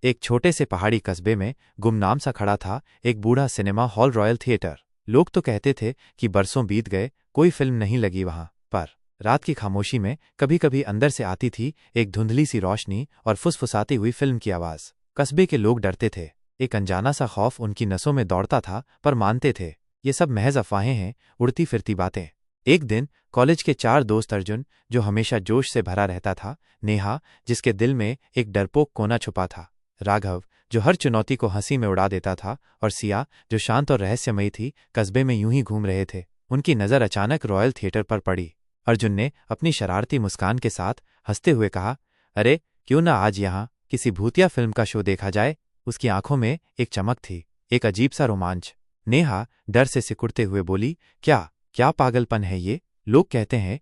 एक छोटे से पहाड़ी कस्बे में गुमनाम सा खड़ा था एक बूढ़ा सिनेमा हॉल रॉयल थिएटर। लोग तो कहते थे कि बरसों बीत गए, कोई फिल्म नहीं लगी वहां, पर रात की खामोशी में कभी कभी अंदर से आती थी एक धुंधली सी रोशनी और फुसफुसाती हुई फिल्म की आवाज। कस्बे के लोग डरते थे, एक अनजाना सा खौफ उनकी नसों में दौड़ता था, पर मानते थे ये सब महज अफवाहें हैं, उड़ती फिरती बातें। एक दिन कॉलेज के 4 दोस्त, अर्जुन जो हमेशा जोश से भरा रहता था, नेहा जिसके दिल में एक डरपोक कोना छुपा था, राघव जो हर चुनौती को हंसी में उड़ा देता था, और सिया जो शांत और रहस्यमयी थी, कस्बे में यूं ही घूम रहे थे। उनकी नज़र अचानक रॉयल थिएटर पर पड़ी। अर्जुन ने अपनी शरारती मुस्कान के साथ हंसते हुए कहा, अरे क्यों ना आज यहाँ किसी भूतिया फिल्म का शो देखा जाए। उसकी आंखों में एक चमक थी, एक अजीब सा रोमांच। नेहा डर से सिकुड़ते हुए बोली, क्या क्या पागलपन है ये? लोग कहते हैं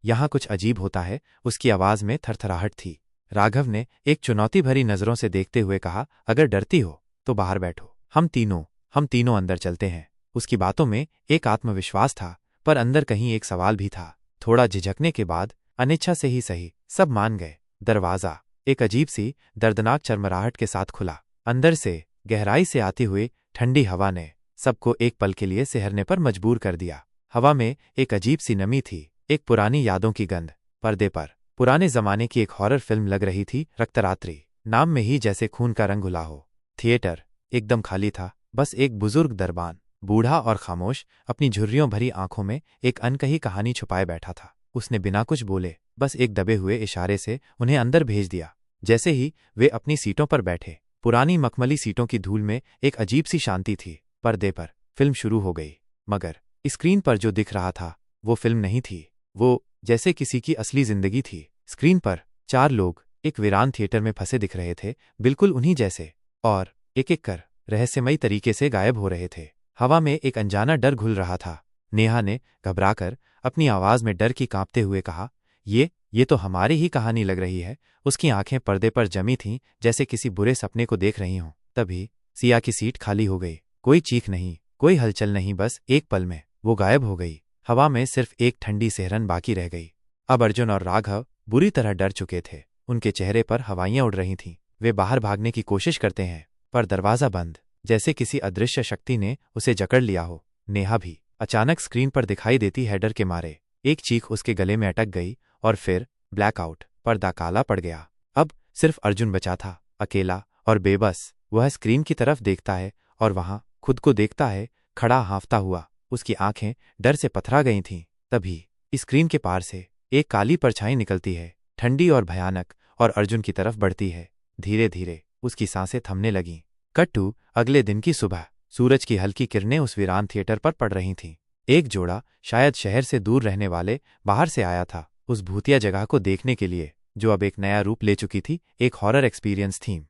यहाँ कुछ अजीब होता है। उसकी आवाज में थरथराहट थी। राघव ने एक चुनौती भरी नजरों से देखते हुए कहा, अगर डरती हो तो बाहर बैठो, हम तीनों अंदर चलते हैं। उसकी बातों में एक आत्मविश्वास था, पर अंदर कहीं एक सवाल भी था। थोड़ा झिझकने के बाद, अनिच्छा से ही सही, सब मान गए। दरवाजा एक अजीब सी दर्दनाक चरमराहट के साथ खुला। अंदर से गहराई से आती हुई ठंडी हवा ने सबको एक पल के लिए सिहरने पर मजबूर कर दिया। हवा में एक अजीब सी नमी थी, एक पुरानी यादों की गंध। पर्दे पर पुराने जमाने की एक हॉरर फिल्म लग रही थी, रक्तरात्रि। नाम में ही जैसे खून का रंग घुला हो। थिएटर एकदम खाली था, बस एक बुजुर्ग दरबान, बूढ़ा और खामोश, अपनी झुर्रियों भरी आंखों में एक अनकही कहानी छुपाए बैठा था। उसने बिना कुछ बोले, बस एक दबे हुए इशारे से उन्हें अंदर भेज दिया। जैसे ही वे अपनी सीटों पर बैठे, पुरानी मखमली सीटों की धूल में एक अजीब सी शांति थी। पर्दे पर फिल्म शुरू हो गई, मगर स्क्रीन पर जो दिख रहा था वो फिल्म नहीं थी, वो जैसे किसी की असली जिंदगी थी। स्क्रीन पर 4 लोग एक वीरान थिएटर में फंसे दिख रहे थे, बिल्कुल उन्हीं जैसे, और एक एक कर रहस्यमयी तरीके से गायब हो रहे थे। हवा में एक अनजाना डर घुल रहा था। नेहा ने घबराकर अपनी आवाज में डर की कांपते हुए कहा, ये तो हमारी ही कहानी लग रही है। उसकी आंखें पर्दे पर जमी थीं, जैसे किसी बुरे सपने को देख रही हों। तभी सिया की सीट खाली हो गई। कोई चीख नहीं, कोई हलचल नहीं, बस एक पल में वो गायब हो गई। हवा में सिर्फ एक ठंडी सिहरन बाकी रह गई। अब अर्जुन और राघव बुरी तरह डर चुके थे। उनके चेहरे पर हवाइयां उड़ रही थीं। वे बाहर भागने की कोशिश करते हैं, पर दरवाजा बंद, जैसे किसी अदृश्य शक्ति ने उसे जकड़ लिया हो। नेहा भी अचानक स्क्रीन पर दिखाई देती है, डर के मारे एक चीख उसके गले में अटक गई, और फिर ब्लैकआउट। पर्दा काला पड़ गया। अब सिर्फ अर्जुन बचा था, अकेला और बेबस। वह स्क्रीन की तरफ देखता है, और वहां खुद को देखता है, खड़ा हांफता हुआ। उसकी आंखें डर से पथरा गई थीं। तभी स्क्रीन के पार से एक काली परछाई निकलती है, ठंडी और भयानक, और अर्जुन की तरफ बढ़ती है। धीरे धीरे उसकी सांसें थमने लगीं। कट टू अगले दिन की सुबह। सूरज की हल्की किरणें उस वीरान थिएटर पर पड़ रही थीं। एक जोड़ा, शायद शहर से दूर रहने वाले, बाहर से आया था उस भूतिया जगह को देखने के लिए, जो अब एक नया रूप ले चुकी थी, एक हॉरर एक्सपीरियंस थीम।